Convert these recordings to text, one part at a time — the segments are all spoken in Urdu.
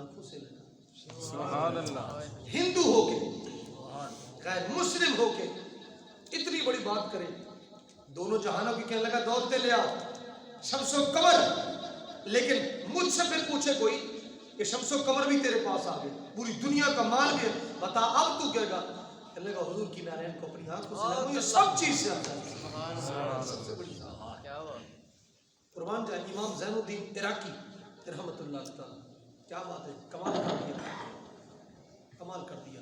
آنکھوں سے لگا. سبحان اللہ. ہندو ہو کے غیر مسلم ہو کے اتنی بڑی بات کرے, دونوں جہانوں کی کہنے لگا دولتیں لے آؤ, شمس و قمر. لیکن مجھ سے پھر پوچھے کوئی کہ شمس و قمر بھی تیرے پاس آ گئے, پوری دنیا کا مال بھی ہے, بتا اب تو کہے گا. کہنے لگا حضور کی نالین کو اپنی آنکھوں سے لگا, یہ سب چیز سے آتا ہے. سب سے بڑی قربان جائے امام زین الدین عراقی رحمۃ اللہ تعالی, کیا بات ہے, کمال کر دیا, کمال کر دیا.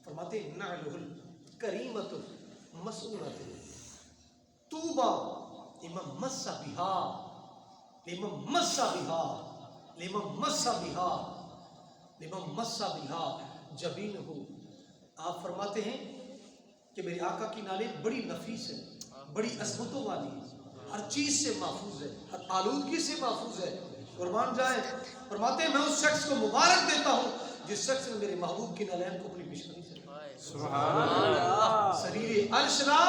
فرماتے ہیں نعلہ الکریمۃ مسعورۃ طوبیٰ لمن مس بہا لمن مس بہا لمن مس بہا لمن مس بہا جبینہ. آپ فرماتے ہیں کہ میرے آقا کی نالین بڑی نفیس ہے, بڑی عظمتوں والی ہے, ہر چیز سے محفوظ ہے, ہر آلودگی سے محفوظ ہے. قربان جائیں, فرماتے ہیں میں اس شخص کو مبارک دیتا ہوں جس شخص نے میرے محبوب کی نالین کو اپنی پیشانی سے لگایا. سبحان اللہ. سریر عرش را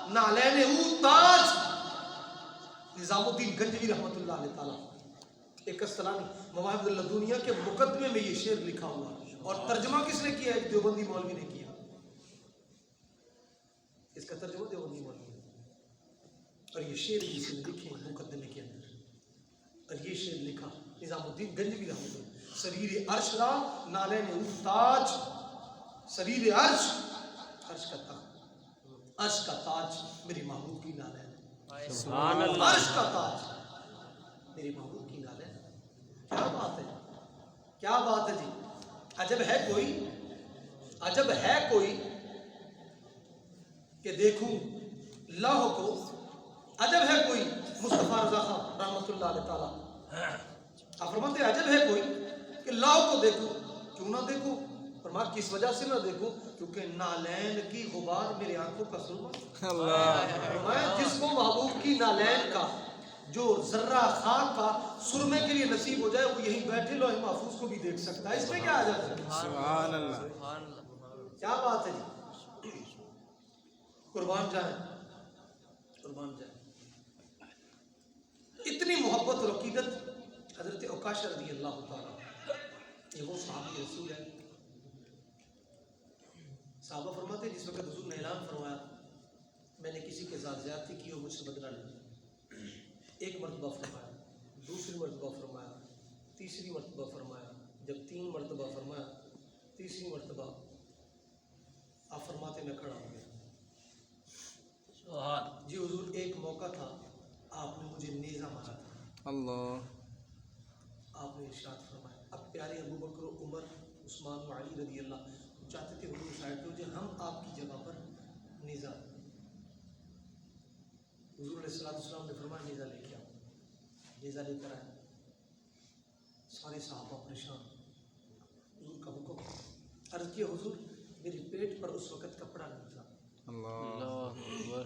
نالین او تاج. نظام الدین گنجوی رحمۃ اللہ علیہ تعالیٰ ایک قسطلانی مواہب اللدنیہ کے مقدمے میں یہ شعر لکھا ہوا, اور ترجمہ کس نے کیا ہے؟ دیوبندی مولوی نے کیا. اس کا ترجمہ دیوبندی مولوی نے, اور یہ شعر اس نے لکھے مقدمے کے اندر. اور یہ شعر لکھا نظام الدین گنجوی رحمۃ اللہ, سریر عرش را نالین او تاج. سریر عرش, عرش کا تاج, عرش کا تاج میری محبوب کی نالین. سبحان اللہ. عرش کا تاج میری محبوب کی نالین. کیا بات ہے, کیا بات ہے جی. عجب ہے کوئی, عجب ہے کوئی کہ دیکھوں لوح کو. عجب ہے کوئی مصطفیٰ رضا خان رحمۃ اللہ علیہ تعالیٰ, آپ فرماتے ہیں عجب ہے کوئی کہ لوح کو دیکھوں, کیوں نہ دیکھوں؟ فرمایا کس وجہ سے نہ دیکھوں؟ کیونکہ نالین کی غبار میری آنکھوں کا سرما. فرمایا جس کو محبوب کی نالین کا جو ذرہ خاک کا سرمے کے لیے نصیب ہو جائے, وہ یہیں بیٹھے لوح محفوظ کو بھی دیکھ سکتا ہے. اس میں کیا آ جاتا ہے؟ سبحان اللہ. کیا بات ہے جی. قربان جائیں, قربان جائیں. اتنی محبت اور عقیدت حضرت عکاشہ رضی اللہ تعالیٰ, یہ وہ صحابی رسول ہے. صحابہ فرماتے ہیں جس وقت حضور نے اعلان فرمایا میں نے کسی کے ساتھ زیادتی کی اور مجھ سے بدلہ لیا, ایک مرتبہ فرمایا, دوسری مرتبہ فرمایا, تیسری مرتبہ فرمایا. جب 3 مرتبہ فرمایا, تیسری مرتبہ آپ فرماتے میں کھڑا ہو گیا. جی حضور ایک موقع تھا آپ نے مجھے نیزہ مارا تھا. اللہ. آپ نے ارشاد فرمایا. اب پیارے ابو بکر و عمر عثمان و علی رضی اللہ چاہتے تھے حضور سائڈ پہ ہو, ہم آپ کی جگہ پر نیزہ. حضور علیہ السلام نے فرمایا نیزہ لے کے آؤ. نیزہ لے کر آئے. سارے صحابہ پریشان. حضور کا حکم. عرض کیا حضور میری پیٹ پر اس وقت کپڑا نہیں تھا. اللہ.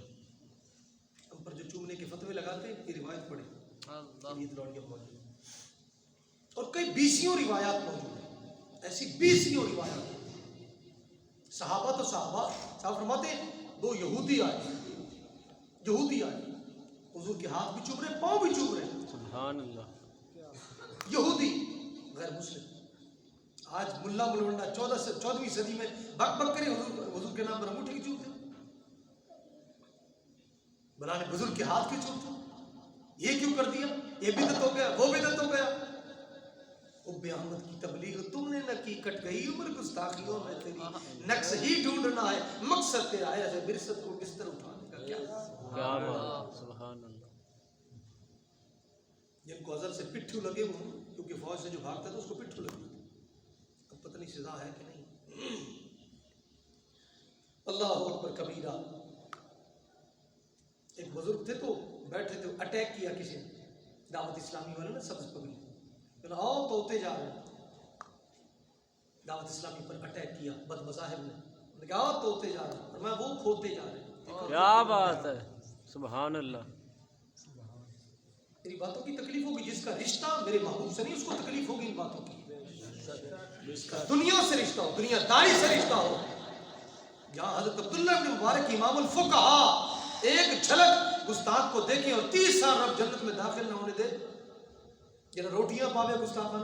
ہم پر جو چومنے کے فتوے لگاتے ہیں یہ روایت پڑھے, اور کئی 20 روایات موجود ہیں, ایسی 20 روایات. صحابہ تو صحابہ فرماتے ہیں 2 یہودی آئے, حضور کے ہاتھ بھی چوم رہے, پاؤں بھی چوم رہے. سبحان اللہ. یہودی غیر مسلم. آج ملا ملوڈا 14ویں صدی میں بک بک کرے حضور کے نام پر انگوٹھی کی چومتے, بلانے بزرگ کے ہاتھ کی چومتے. یہ کیوں کر دیا؟ یہ بدعت ہو گیا, وہ بدعت ہو گیا. اب احمد کی تبلیغ تم نے نہ کی, کٹ گئی عمر گستاخیوں میں تیری, نقص ہی ڈھونڈنا ہے مقصد تیرا ہے, ایسے برست کو بستر اٹھانے کا کیا. سبحان اللہ. جن کو ازل سے پٹھو لگے ہوئے, کیونکہ فوج سے جو بھاگتا تھا اس کو پٹھو لگے ہوئے, اب پتہ نہیں سزا ہے کہ نہیں. اللہ اکبر کبیرہ. ایک بزرگ تھے تو بیٹھے تھے, اٹیک کیا کسی نے, دعوت اسلامی والے نا سبز پگڑی, آؤ توتے جا رہے ہیں, دعوت اسلامی پر اٹیک کیا بد مذاہب نے, کہا آؤ توتے جا رہے ہیں, اور میں وہ کھوتے جا رہے ہیں. کیا بات ہے. سبحان اللہ. میری باتوں کی تکلیف ہوگی, جس کا رشتہ میرے محبوب سے نہیں اس کو تکلیف ہوگی ان باتوں کی. دنیا سے رشتہ ہو, دنیا داری سے رشتہ ہو. جہاں حضرت عبداللہ بن مبارک امام الفقہا ایک جھلک گستاخ کو دیکھیں اور 30 سال رب جنت میں داخل نہ ہونے دے, جنہیں روٹیاں پاوے گستاخان.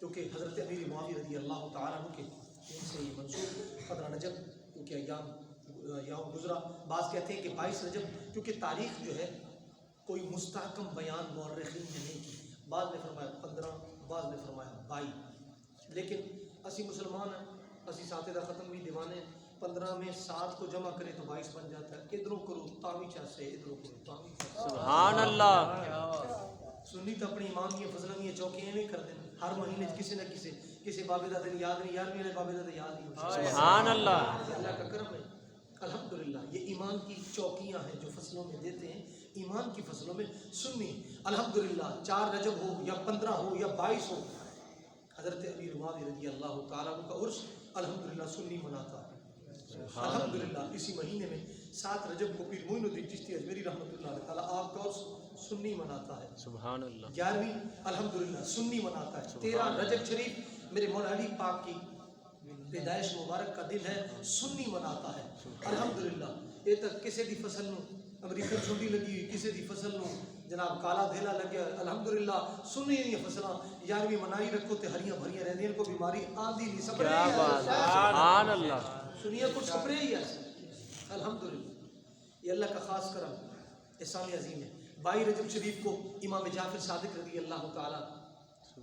کیونکہ حضرت امیر معاویہ رضی اللہ تعالیٰ عنہ کے ان سے یہ منسوب 15 رجب کیونکہ ایام گزرا. بعض کہتے ہیں کہ 22 رجب کیونکہ تاریخ جو ہے کوئی مستحکم بیان مورخین نے نہیں کی. بعض نے فرمایا 15، بعض نے فرمایا 22. لیکن اسی مسلمان ہیں، اسی ساتدہ ختم بھی دیوانے ہیں. 15 میں 7 کو جمع کریں تو 22 بن جاتا ہے. ادھروں کرو تاوی چاسے، ادھروں کرو تاوی چاسے. سبحان اللہ. سنی تو اپنی ایمان کی فضلوں کی چوکیاں نہیں کر دیں. ہر مہینے کسی نہ کسی بابے دا دن یاد نہیں، 11ویں والے بابے دا دن یاد نہیں. سبحان اللہ. یہ اللہ کا کرم ہے. الحمدللہ یہ ایمان کی چوکیاں ہیں جو فصلوں میں دیتے ہیں. ایمان کی فصلوں میں سنی الحمدللہ 4 رجب ہو یا 15 ہو یا 22 ہو، حضرت امیر معاویہ رضی اللہ تعالیٰ عنہ کا عرس الحمدللہ سنی مناتا ہے. الحمدللہ اسی مہینے میں 7 رجب کو پیر معین الدین چشتی اجمیری رحمۃ اللہ تعالیٰ آپ کا عرس سنی مناتا ہے. سبحان اللہ. 11ویں الحمدللہ سنی مناتا ہے. 13 رجب شریف میرے مولا علی پاک کی پیدائش مبارک کا دن ہے، سنی مناتا ہے. الحمدللہ یہ تک کسی دی فصل نو امریکن چھوٹی لگی ہوئی، کسی دی فصل نو جناب کالا دھیلا لگیا. الحمدللہ سنی دی فصلاں 11ویں منائی رکھو تے ہریاں بھریاں رہندیاں، کو بیماری آندی نہیں. سپرے کیا بات ہے. سبحان اللہ. سنیے کچھ سپرے ہی ہے. الحمدللہ یہ اللہ کا خاص کرم احسان عظیم ہے. 22 رجب شریف کو امام جعفر صادق رضی اللہ تعالیٰ،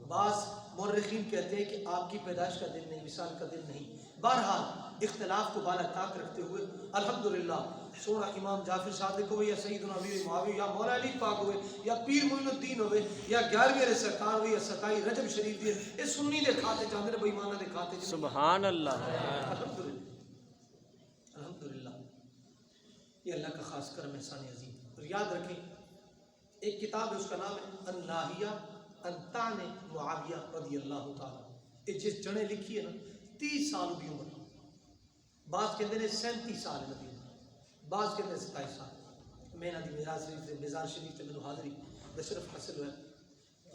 بعض مورخین کہتے ہیں کہ آپ کی پیدائش کا دن نہیں، وصال کا دن نہیں. بہرحال اختلاف کو بالا طاق رکھتے ہوئے الحمدللہ سونا امام جعفر صادق ہوئے یا سیدنا امیر معاویہ یا مولا علی پاک ہوئے یا پیر معین الدین ہوئے یا 11ویں سرکار ہوئے یا 27 رجب شریف دی یہ سنی دے کھاتے چاندے نے بے ایمانہ دے کھاتے. سبحان اللہ. الحمدللہ الحمدللہ یہ اللہ کا خاص کرم احسان عظیم. اور یاد رکھیں ایک کتاب ہے، اس کا نام ہے الناہیہ عن طعن معاویہ رضی اللہ تعالیٰ. یہ جس جنے لکھی ہے نا 30 سال کی عمر، بعض کہتے ہیں 37 سال کی عمر، بعض کہتے ہیں 27 سال. میں نہ دی میراث شریف سے مزار شریف سے میں حاضری بشرف حاصل ہوا.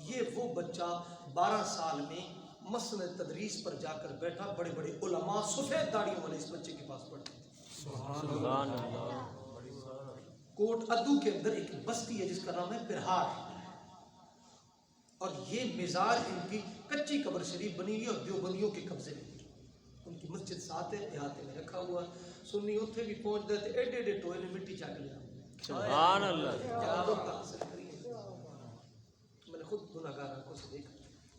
یہ وہ بچہ 12 سال میں مسند تدریس پر جا کر بیٹھا. بڑے بڑے علماء سفید داڑیوں والے اس بچے کے پاس پڑھتے تھے. سبحان اللہ. کوٹ ادو کے اندر ایک بستی ہے جس کا نام ہے پرہار، اور یہ مزار ان کی کچی قبر شریف بنی ہوئی اور دیوبندیوں کے قبضے میں. ان کی مسجد ساتھ ہے، احاطے میں رکھا ہوا. سنی اتنے بھی پہنچ گئے تھے، ایڈے ایڈے ٹوئے نے مٹی چک لیا. سبحان اللہ. میں نے خود گناہگار آنکھوں سے دیکھا.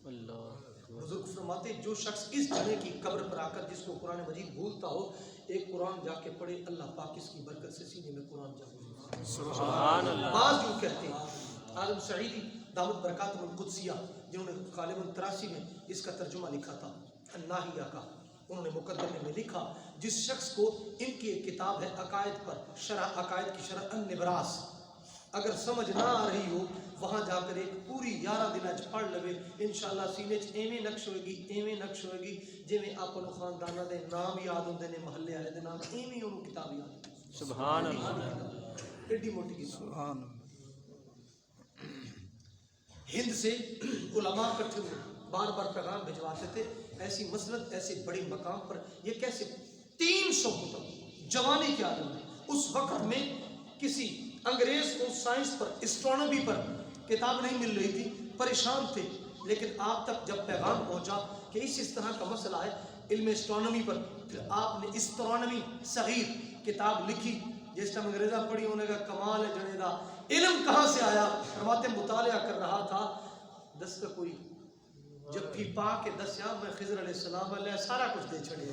اللہ. بزرگ فرماتے جو شخص اس جنے کی قبر پر آ کر جس کو قرآن مجید بھولتا ہو، ایک قرآن جا کے پڑھے، اللہ پاک اس کی برکت سے سینے میں قرآن جا کے. سبحان اللہ. بعض یوں کہتے ہیں، عالم سعیدی دعوت برکات القدسیہ جنہوں نے غالباً 83 میں اس کا ترجمہ لکھا تھا الناہیہ کا، انہوں نے مقدمے میں لکھا جس شخص کو ان کی ایک کتاب ہے عقائد پر، شرح عقائد کی شرح النبراس، اگر سمجھ نہ آ رہی ہو وہاں جا کر ایک پوری 11 دن پڑھ لوے، انشاءاللہ سینے چ ایویں نقش ہوئے گی، ایویں نقش ہوئے گی جویں اپن خانداناں دے نام یاد ہوندے نے، محلے والے دے نام، ایویں انہوں کتاب یاد. سبحان اللہ. ایڈی موٹی کتاب. ہند سے علماء اکٹھے ہوئے، بار بار پیغام بھجواتے تھے. ایسی مسلط ایسے بڑے مقام پر یہ کیسے 300 کتب جوانی کے عالم میں. اس وقت میں کسی انگریز کو سائنس پر، اسٹرانومی پر کتاب نہیں مل رہی تھی، پریشان تھے. لیکن آپ تک جب پیغام پہنچا کہ اس طرح کا مسئلہ ہے علم اسٹرانومی پر، پھر آپ نے اسٹرانومی صغیر کتاب لکھی. جس ٹائم انگریزہ پڑھی انہوں نے کہا کمال ہے جنے دا، علم کہاں سے آیا؟ فرماتے مطالعہ کر رہا تھا، دس کا کوئی جب بھی پا کے دسیا میں خضر علیہ السلام علیہ سارا کچھ دے چھڑے.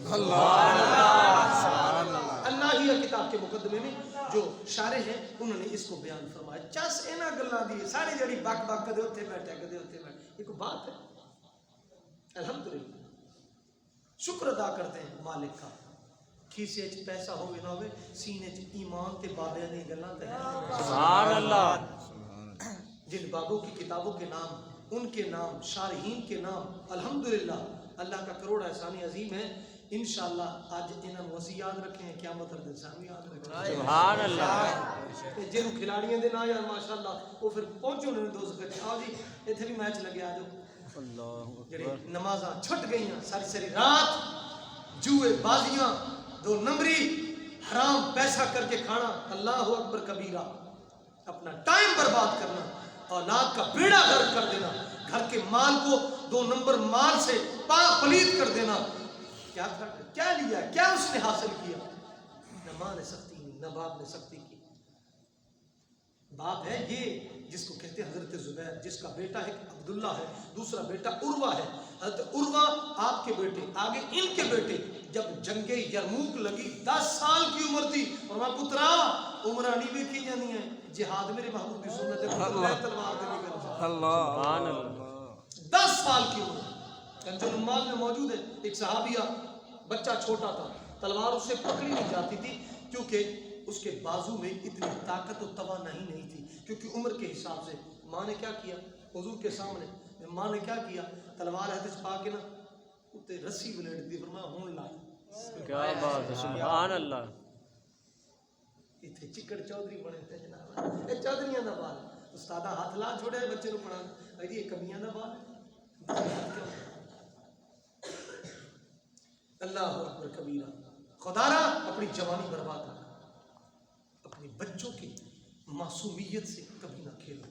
الناہیہ کتاب کے مقدمے میں جو شارح ہیں انہوں نے اس کو بیان فرمایا. چس اینا گلاں دی ساری جڑی بک بک کدے اوتھے بیٹھے کدے اوتھے بیٹھے، یہ کوئی بات ہے؟ الحمدللہ شکر ادا کرتے ہیں مالک کا. کھیسے چ پیسہ ہوے نہ ہوے، سینے چ ایمان تے بابیاں دی گلاں تے. سبحان اللہ. جن بابوں کی کتابوں کے نام، ان کے نام، شارحین کے نام، الحمدللہ اللہ کا کروڑ احسان عظیم ہے. انشاءاللہ آج انہاں نوں اسی یاد رکھیں ہیں، قیامت تک انسان یاد رکھیں. سبحان اللہ. جن کھلاڑیاں دے نا یار ماشاءاللہ وہ پھر پہنچو نے دوزخ وچ. آؤ جی ایتھے بھی میچ لگے آ جاؤ. اللہ جڑی اکبر. نمازاں چھٹ گئیاں ساری ساری رات، جوئے بازیاں، 2 نمبری، حرام پیسہ کر کے کھانا، اللہ اکبر کبیرہ، اپنا ٹائم برباد کرنا، اولاد کا بیڑا غرق کر دینا، گھر کے مال کو 2 نمبر مال سے پاک پلید کر دینا. کیا لیا, کیا اس نے حاصل کیا؟ نہ ماں نے سختی کی, نہ باپ نے سختی کی. باپ ہے یہ جس کو کہتے ہیں حضرت زبیر, جس کا بیٹا ایک عبداللہ ہے, دوسرا بیٹا عروہ ہے. حضرت عروہ آپ کے بیٹے, آگے ان کے بیٹے. جب جنگ یرموک لگی 10 سال کی عمر تھی, اور میں پترا عمرانی بھی کی جانی ہے, جہاد میرے محبوب کی سنت ہے, تلوار دے نہیں کرنا. سبحان اللہ. 10 سال کی عمر. کنز العمال میں موجود ہے, ایک صحابیہ بچہ چھوٹا تھا, تلوار اسے پکڑی نہیں جاتی تھی کیونکہ اس کے بازو میں اتنی طاقت و توانائی نہیں تھی, کیونکہ عمر کے حساب سے. ماں نے کیا کیا حضور کے سامنے, ماں نے کیا کیا, تلوار ہاتھ پا کے نا تے رسی بلیٹ دی, فرمایا ہون لا. کیا بات ہے, سبحان اللہ. ایتھے چکڑ چودھری بنے تھے جناب, اے چودھریاں دا بال. استادہ ہاتھ لا چھوڑے بچے نو پڑھا, اے یہ کمیاں دا بال. اللہ اکبر کبیرہ. خدا را اپنی جوانی برباد نہ کر, اپنے بچوں کی معصومیت سے کبھی نہ کھیلو.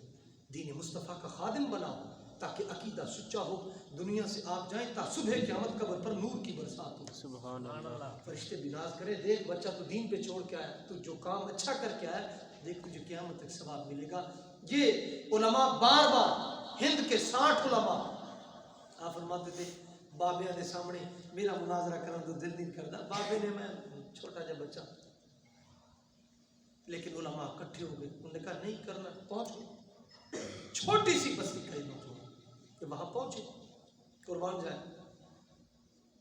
دین مصطفیٰ کا خادم بناؤ تاکہ عقیدہ سچا ہو. دنیا سے آپ جائیں تا صبح قیامت قبر پر نور کی برسات ہو. سبحان اللہ. فرشتے بھی ناز کرے, دیکھ بچہ تو دین پہ چھوڑ کے آیا, تو جو کام اچھا کر کے آیا, دیکھ تجھے قیامت تک ثواب ملے گا. یہ علماء بار بار ہند کے 60 علماء آپ فرماتے تھے بابے کے سامنے میرا مناظرہ کرنا تو دل نہیں کرتا. بابے نے, میں چھوٹا جا بچہ, لیکن علماء اکٹھے ہو گئے, انہوں نے کہا نہیں کرنا. پہنچ گئے چھوٹی سی بستی کا کہ وہاں پہنچے, قربان جائے.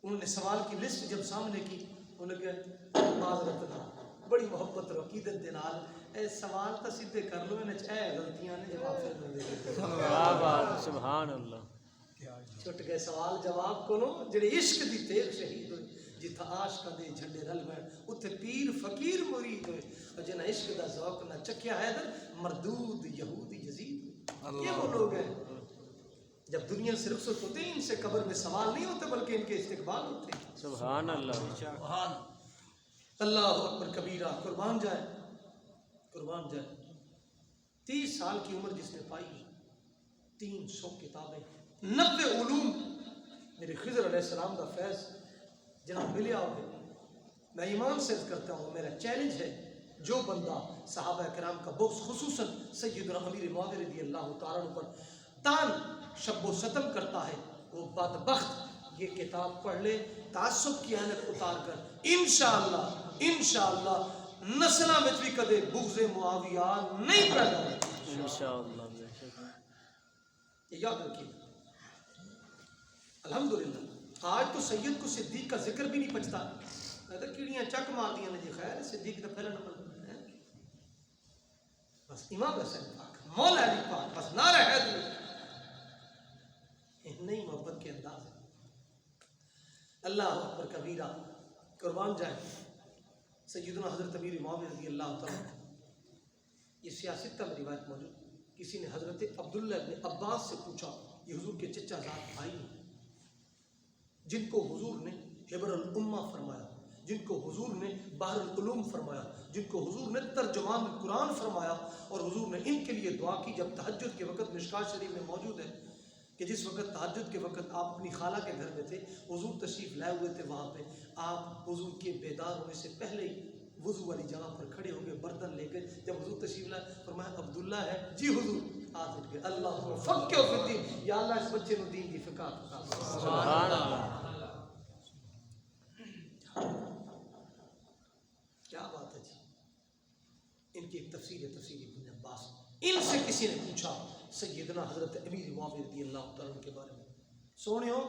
انہوں نے سوال کی لسٹ جب سامنے کی, انہوں نے کہا معذرت نہ, بڑی محبت رو عقیدت دے نال, اے سوال تو سیدھے کر لو, انہیں اے غلطیاں نے جواب پھر نہ دے دیتے. کیا بات, سبحان اللہ. چھٹ گئے سوال جواب کو نو, جڑے عشق دی تیر شہید ہوئے, جتھا عاشقاں دے جھنڈے رل گئے, اتھے پیر فقیر مرید ہوئے, اور جنہ عشق دا ذوق نہ چکیا ہے در مردود یہودی یزید. یہ وہ لوگ ہیں جب دنیا سے رخصت ہوتے ہیں, ان سے قبر میں سوال نہیں ہوتے بلکہ ان کے استقبال ہوتے ہیں. سبحان اللہ. اللہ اکبر کبیرہ. قربان جائے, قربان جائے. 30 سال کی عمر جس نے پائی, 300 کتابیں, 90 علوم, میرے خضر علیہ السلام کا فیض جناب ملیا ہو گئے. میں ایمان سے عرض کرتا ہوں, میرا چیلنج ہے, جو بندہ صحابہ کرام کا بغض خصوصاً سیدنا امیر معاویہ رضی اللہ تعالیٰ عنہ پر تان شب و ستم کرتا ہے, وہ بدبخت یہ کتاب پڑھ لے تعصب کی عینک اتار کر, انشاءاللہ نسلہ میں بھی کدے بغض معاویہ نہیں پیدا ہوگا انشاءاللہ. یہ یاد رکھیے. الحمدللہ آج تو سید کو صدیق کا ذکر بھی نہیں پچتا, اگر کیڑیاں چک مار دیا نے جی, خیر صدیق کا پہلا نمبر ہے بس امام حسین پاک, مولا علی پاک, بس نعرہ حیدر. نہیں محبت کے انداز ہے. اللہ اکبر کبیرہ. قربان جائے. سیدنا حضرت امیر معاویہ رضی اللہ تعالیٰ, یہ سیاست میں روایت موجود, کسی نے حضرت عبداللہ ابن عباس سے پوچھا, یہ حضور کے چچا زاد بھائی ہیں جن کو حضور نے حبر الامہ فرمایا, جن کو حضور نے بحر العلوم فرمایا, جن کو حضور نے ترجمان قرآن فرمایا, اور حضور نے ان کے لیے دعا کی. جب تہجد کے وقت مشکات شریف میں موجود ہے کہ جس وقت تہجد کے وقت آپ اپنی خالہ کے گھر میں تھے, حضور تشریف لائے ہوئے تھے, وہاں پہ آپ حضور کے بیدار ہونے سے پہلے ہی وضو والی جگہ پر کھڑے ہو گئے, برتن لے کے. جب حضور تشریف لائے, فرمایا عبداللہ ہے جی حضور, ہاتھ اٹھ گئے, اللہ فقہ فی الدین, یا اللہ اس بچے کو دین کی فقہ عطا فرما. سبحان اللہ. کیا بات ہے جی. ان کی ایک تفسیر ہے, تفسیر ابن عباس. ان سے کسی نے پوچھا سیدنا حضرت امیر معاویہ رضی اللہ تعالیٰ کے بارے میں, سونے ہو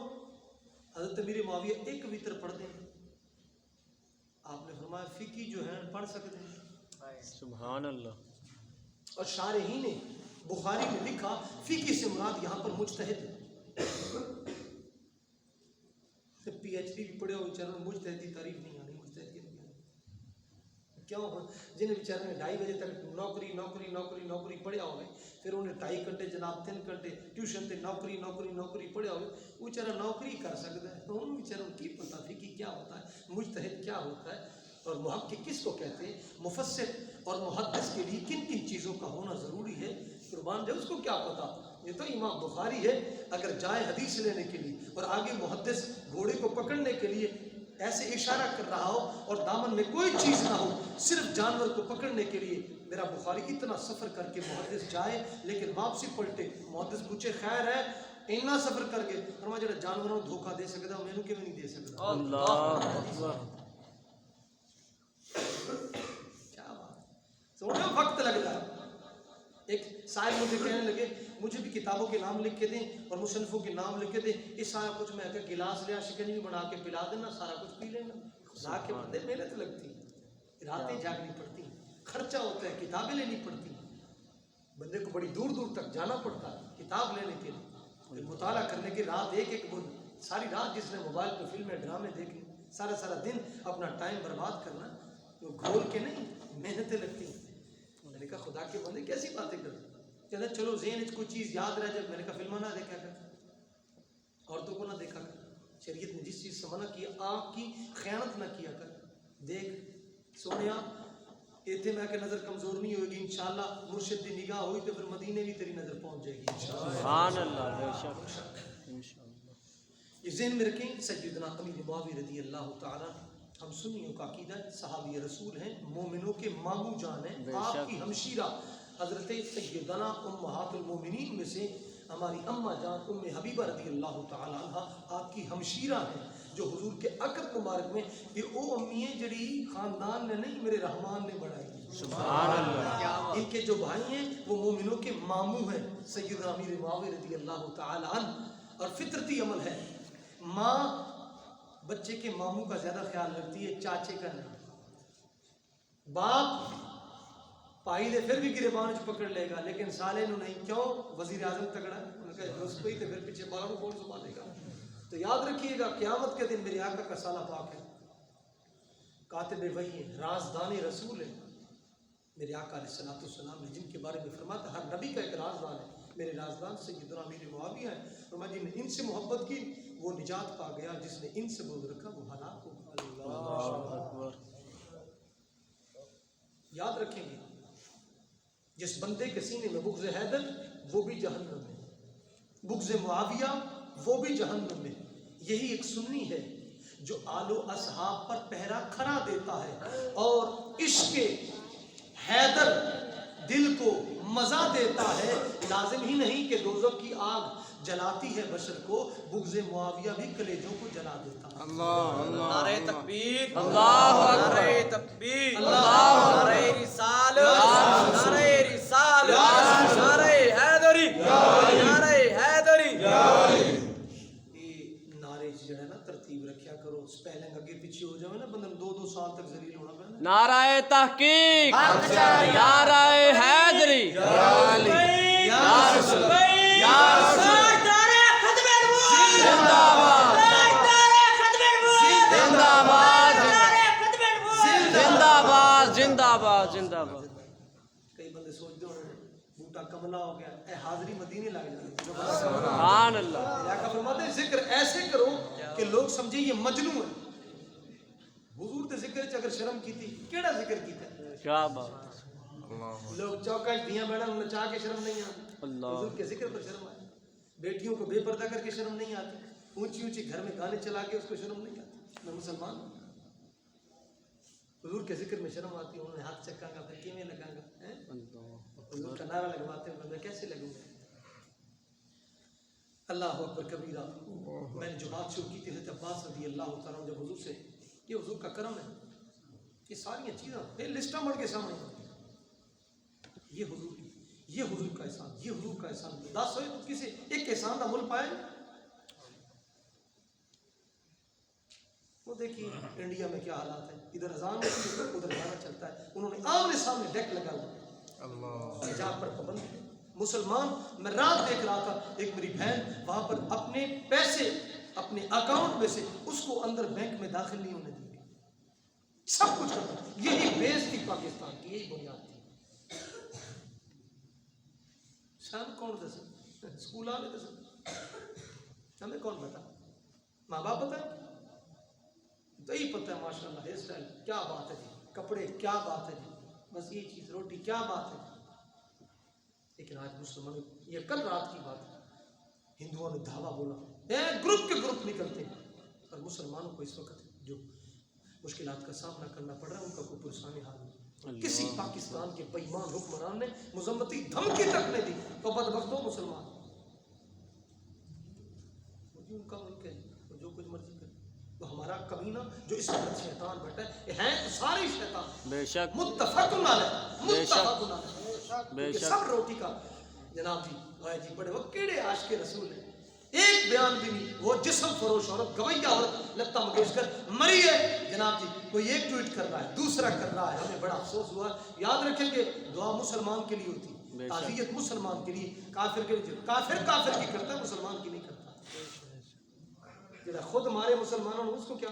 حضرت امیر معاویہ ایک وتر پڑھتے ہیں؟ آپ نے فرمایا فقی جو ہیں پڑھ سکتے ہیں. سبحان اللہ. اور شارحین نے بخاری میں لکھا فقی سے مراد یہاں پر مجتہد ہے. پی ایچ ڈی بھی پڑھے ہو بیچاروں نے مجتہد کی تعریف نہیں آنی. مجتہد کی کیوں, جنہیں بیچارے نے 2:30 بجے تک نوکری پڑھیا ہوئے, پھر انہیں 2.5 گھنٹے جناب 3 گھنٹے ٹیوشن تے نوکری پڑھیا ہوئے, وہ بیچارہ نوکری کر سکتا ہے. تو ان بیچاروں کی پتہ فقی کیا ہوتا ہے, مجتہد کیا ہوتا ہے, اور محقق کس کو کہتے ہیں, مفسر اور محدث کے لیے کن کن چیزوں کا ہونا ضروری ہے. قربان جائے, اس کو کیا پتا. یہ تو امام بخاری ہے، اگر جائے حدیث لینے کے لیے اور آگے محدث گھوڑے کو پکڑنے کے لیے ایسے اشارہ کر رہا ہو اور دامن میں کوئی چیز نہ ہو، صرف جانور کو پکڑنے کے لیے، میرا بخاری اتنا سفر کر کے محدث جائے لیکن واپسی پلٹے، محدث پوچھے خیر ہے اتنا سفر کر کے، فرمایا جڑا جانوروں دھوکا دے سکتا میں نے کیوں نہیں دے سکتا؟ اللہ اکبر کیا بات، سوچو وقت لگتا ہے۔ ایک صاحب مجھے کہنے لگے مجھے بھی کتابوں کے نام لکھ کے دیں اور مصنفوں کے نام لکھ کے دیں، اس سارا کچھ میں کہ گلاس لیا شکنجی بنا کے پلا دینا، سارا کچھ پی لینا۔ خدا کے بندے محنت لگتی، راتیں جاگنی پڑتی، خرچہ ہوتا ہے، کتابیں لینی پڑتی، بندے کو بڑی دور دور تک جانا پڑتا ہے کتاب لینے کے لیے، مطالعہ کرنے کی رات ایک ایک ساری رات جس نے موبائل پہ فلمیں ڈرامے دیکھنے، سارا دن اپنا ٹائم برباد کرنا، وہ گھول کے نہیں، محنتیں لگتی۔ میں نے کہا خدا کے بندے کیسی باتیں کرتے، کہتے چلو ذہن کوئی چیز یاد رہ جائے، میں نے کہا فلمہ نہ دیکھا کر، عورتوں کو نہ دیکھا کر، شریعت نے جس چیز سے منع کیا آنکھ کی خیانت نہ کیا کر، دیکھ سونیا ایتھے میں کہ نظر کمزور نہیں ہوگی انشاءاللہ، مرشد دی نگاہ ہوئی تو پھر مدینے بھی تیری نظر پہنچ جائے گی انشاءاللہ۔ سبحان اللہ، بے شک انشاءاللہ۔ یہ ذہن میں رکھیں، سیدنا امیر معاویہ رضی اللہ تعالیٰ، ہم سنیوں کا عقیدہ صحابی رسول ہیں، مومنوں کے ماموں جان ہیں، آپ کی ہمشیرہ حضرت سیدنا امہات المومنین میں سے ہماری اماں جان ام حبیبہ رضی اللہ تعالیٰ عنہ آپ کی ہمشیرہ ہیں، جو حضور کے عقد مبارک میں یہ او امی ہیں جڑی خاندان نے نہیں میرے رحمان نے بڑھائی، سبحان اللہ۔ ان کے جو بھائی ہیں وہ مومنوں کے ماموں ہیں، سیدنا امیر معاویہ رضی اللہ تعالیٰ عنہ۔ اور فطرتی عمل ہے، ماں بچے کے ماموں کا زیادہ خیال رکھتی ہے، چاچے کا نہیں۔ باپ پائی دے پھر بھی گریبان چ پکڑ لے گا لیکن سالے نو نہیں، کیوں؟ وزیر اعظم تگڑا ہے، انہوں نے کہا اس کو ہی تو پھر پیچھے بالوں کون سنبھالے گا؟ تو یاد رکھیے گا قیامت کے دن میرے آقا کا سالہ پاک ہے، کاتب وحی ہے، رازدان رسول ہے، میرے آقا علیہ الصلوۃ والسلام نے جن کے بارے میں فرماتا ہر نبی کا ایک رازدان ہے، میرے رازدان سیدنا امیر معاویہ ہے، فرمایا جن نے ان سے محبت کی وہ نجات پا گیا، جس نے ان سے بغض رکھا وہ ہلاک ہو گیا۔ اللہ اکبر۔ یاد رکھیں گے جس بندے کے سینے میں بغض حیدر وہ بھی جہنم میں، بغض معاویہ وہ بھی جہنم میں۔ یہی ایک سنی ہے جو آل و اصحاب پر پہرا کھڑا دیتا ہے اور عشق حیدر دل کو مزہ دیتا ہے، لازم ہی نہیں کہ دوزخ کی آگ جلاتی ہے بشر کو، بغض معاویہ بھی کلیجوں کو جلا دیتا ہے۔ نعرہ تکبیر، اللہ اکبر، نعرہ تکبیر، نعرہ رسالت، نعرہ رسالت، نعرہ حیدری، نعرہ حیدری۔ یہ نعرے جو ہے نا ترتیب رکھیا کرو، سپیلنگ آگے پیچھے ہو جائے نا بندہ 2 سال تک ذلیل ہونا پڑنا۔ نعرہ تحقیق، نعرہ حیدری، یا رسول زندہ باد زندہ باد۔ کئی بندے سوچتے ہونے بوٹا کملا ہو گیا، اے حاضری مدینے لگ جاتی۔ سبحان اللہ۔ آقا فرماتے ہیں ذکر ایسے کرو کہ لوگ سمجھے یہ مجنون ہے۔ حضور تے ذکر چ اگر شرم کیتی کیڑا ذکر کیتا ہے؟ کیا بات، لوگ چوکا دیاں بیڑا نچا کے شرم نہیں آتی، اللہ۔ حضور کے ذکر پر شرم آتی، بیٹیوں کو بے پردہ کر کے شرم نہیں آتی، اونچی اونچی گھر میں گانے چلا کے اس کو شرم نہیں آتی۔ میں مسلمان ہوں، حضور کے ذکر میں شرم آتی ہے، انہوں نے ہاتھ چکا گا پھر کیویں لگا گا، حضور کا نعرہ لگواتے ہوئے میں کیسے لگوں گا؟ اللہ اکبر کبیرہ۔ میں نے جو بات شروع کی تھی حضرت عباس رضی اللہ تعالیٰ جب حضور سے، یہ حضور کا کرم ہے، یہ ساری چیزیں پھر لسٹاں بڑھ کے سامنے آتی ہیں، یہ حضور کا احسان، یہ حضور کا احسان۔ 10 ہوئے تو کسی ایک احسان کا مل پائے۔ وہ دیکھیے انڈیا میں کیا حالات ہیں، ادھر اذان ہوتی ہے ادھر گانا چلتا ہے، انہوں نے آمنے سامنے ڈیک لگا ہوا، حجاب پر پابند ہے مسلمان۔ میں رات دیکھ رہا تھا، ایک میری بہن وہاں پر اپنے پیسے اپنے اکاؤنٹ میں سے اس کو اندر بینک میں داخل نہیں ہونے دی، سب کچھ کرتا۔ یہی بیس تھی پاکستان کی، یہی بنیاد تھی۔ شام کون دس اسکول والے دس ہمیں کون بتا، ماں باپ بتائیں تو یہی پتہ ہے ماشاء اللہ ہیئر اسٹائل کیا بات ہے جی، کپڑے کیا بات ہے جی، بس یہ چیز روٹی کیا بات ہے۔ لیکن آج مسلمانوں یہ کل رات کی بات ہے، ہندوؤں نے دھاوا بولا، گروپ کے گروپ نکلتے ہیں، اور مسلمانوں کو اس وقت جو مشکلات کا سامنا کرنا پڑ رہا ہے ان کا کوئی پرسان حال نہیں۔ کسی پاکستان کے بے ایمان حکمران نے مذمتی دھمکی تک نہیں دی تو بدبختوں مسلمان ان کا ملک ہے، جو کچھ مرضی کرے۔ تو ہمارا کمینہ جو اس وقت شیطان بیٹھا ہے، ہیں تو سارے شیطان، بے شک متفق علیہ، بے شک، متفق علیہ، بے یہ شک۔ سب روٹی کا جناب جی غائے جی بڑے وہ کیڑے عاشق رسول ہیں، ایک بیان بھی نہیں، وہ جسم فروش عورت، گویا عورت لتا منگیشکر مری ہے جناب جی، کوئی ایک ٹویٹ کر رہا ہے، دوسرا کر رہا ہے، ہمیں بڑا افسوس ہوا۔ یاد رکھیں کہ دعا مسلمان کے لیے ہوتی ہے، تعزیت مسلمان کے لیے، کافر کے لیے، کافر کافر کی کرتا ہے، مسلمان کی نہیں کرتا۔ جڑا خود مارے مسلمانوں نے اس کو کیا،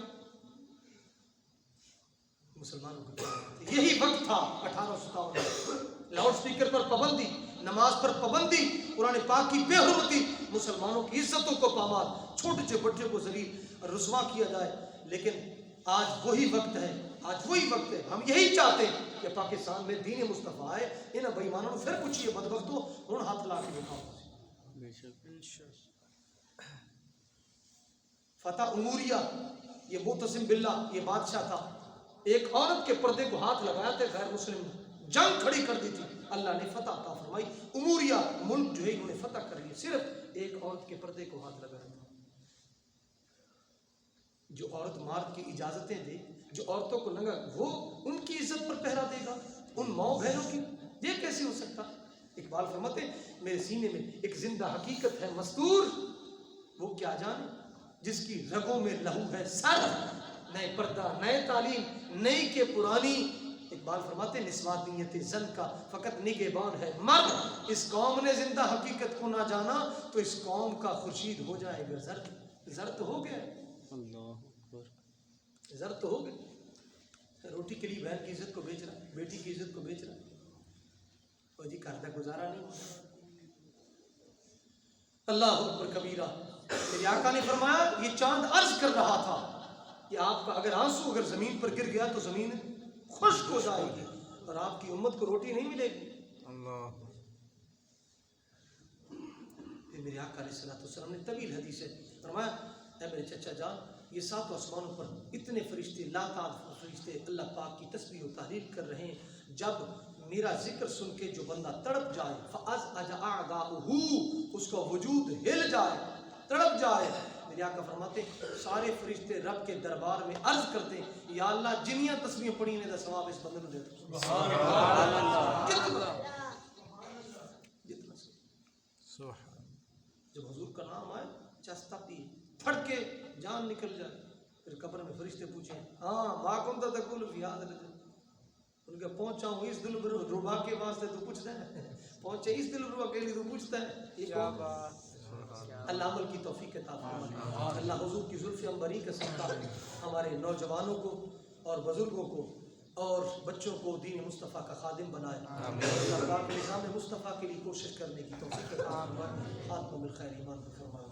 مسلمانوں کو کیا؟ یہی وقت تھا 1857 میں، لاؤڈ سپیکر پر پابندی، نماز پر پابندی، قرآن پاک کی بے حرمتی، مسلمانوں کی عزتوں کو پامال، چھوٹے سے بڑے کو ذلیل رسوا کیا جائے۔ لیکن آج وہی وقت ہے، آج وہی وقت ہے، ہم یہی چاہتے ہیں کہ پاکستان میں دین مصطفیٰ آئے۔ ان بے ایمانوں نے پھر پوچھیے بدبختوں، ہن ہاتھ لا کے دکھاؤ۔ بے شک فتح عموریہ، یہ معتصم باللہ، یہ بادشاہ تھا، ایک عورت کے پردے کو ہاتھ لگایا تھا، غیر مسلم نے جنگ کھڑی کر دی تھی، اللہ نے فتح عطا فرمائی، عموریہ ملک جو ہے انہوں نے فتح کر لیا، صرف ایک عورت کے پردے کو ہاتھ لگایا تھا۔ جو عورت مرد کی اجازتیں دے، جو عورتوں کو ننگا، وہ ان کی عزت پر پہرا دے گا، ان ماؤں بہنوں کی، یہ کیسے ہو سکتا؟ اقبال فرماتے ہیں میرے سینے میں ایک زندہ حقیقت ہے مستور، وہ کیا جانے جس کی رگوں میں لہو ہے سر، نئے پردہ نئے تعلیم نئی کے پرانی۔ اقبال فرماتے نسوانیت زن کا فقط نگہبان ہے مرد، اس قوم نے زندہ حقیقت کو نہ جانا تو اس قوم کا خورشید ہو جائے گا زرد۔ زرد تو ہو گیا، اللہ اکبر، زرد تو ہو گیا، روٹی کے لیے بہن کی عزت کو بیچ رہا ہے، بیٹی کی عزت کو بیچ رہا ہے، اور جی گھر کا گزارا نہیں ہوتا۔ اللہ اکبر کبیرہ۔ میرے آقا نے فرمایا یہ چاند عرض کر رہا تھا کہ آپ کا اگر آنسو اگر زمین پر گر گیا تو زمین خشک ہو جائے گی اور آپ کی امت کو روٹی نہیں ملے گی۔ پھر میرے آقا علیہ السلام نے طویل حدیث ہے، فرمایا اے میرے چچا جان، یہ سات آسمانوں پر اتنے فرشتے، لاتعداد فرشتے اللہ پاک کی تسبیح و تحلیل کر رہے ہیں، جب میرا ذکر سن کے جو بندہ تڑپ جائے فَأَزْعَجَ أَعْدَاؤُهُ، اس کا وجود ہل جائے، تڑپ جائے، میرے آقا فرماتے سارے فرشتے رب کے دربار میں عرض کرتے یا اللہ جنیاں تسبیح پڑھی نے دا ثواب اس بندے کو دے دو۔ سبحان اللہ، کتنا جب حضور کا نام آئے چستا پی پھڑ کے جان نکل جائے، پھر قبر میں فرشتے پوچھیں ہاں ما کنت تقول فی ھذا الرجل، ان کے پہنچا ہوں اس دل ربا کے واسطے تو پوچھتا ہے، پہنچے اس دل ربا کے لیے تو پوچھتا ہے۔ کیا بات، اللہ عمل کی توفیق عطا فرمائے، اللہ حضور کی زلف عنبری کا صدقہ ہمارے نوجوانوں کو اور بزرگوں کو اور بچوں کو دین مصطفیٰ کا خادم بنائے، اللہ پاک نظام مصطفیٰ کے لیے کوشش کرنے کی توفیق عطا فرمائے۔ خاتمہ بالخیر ایمان فرمائے۔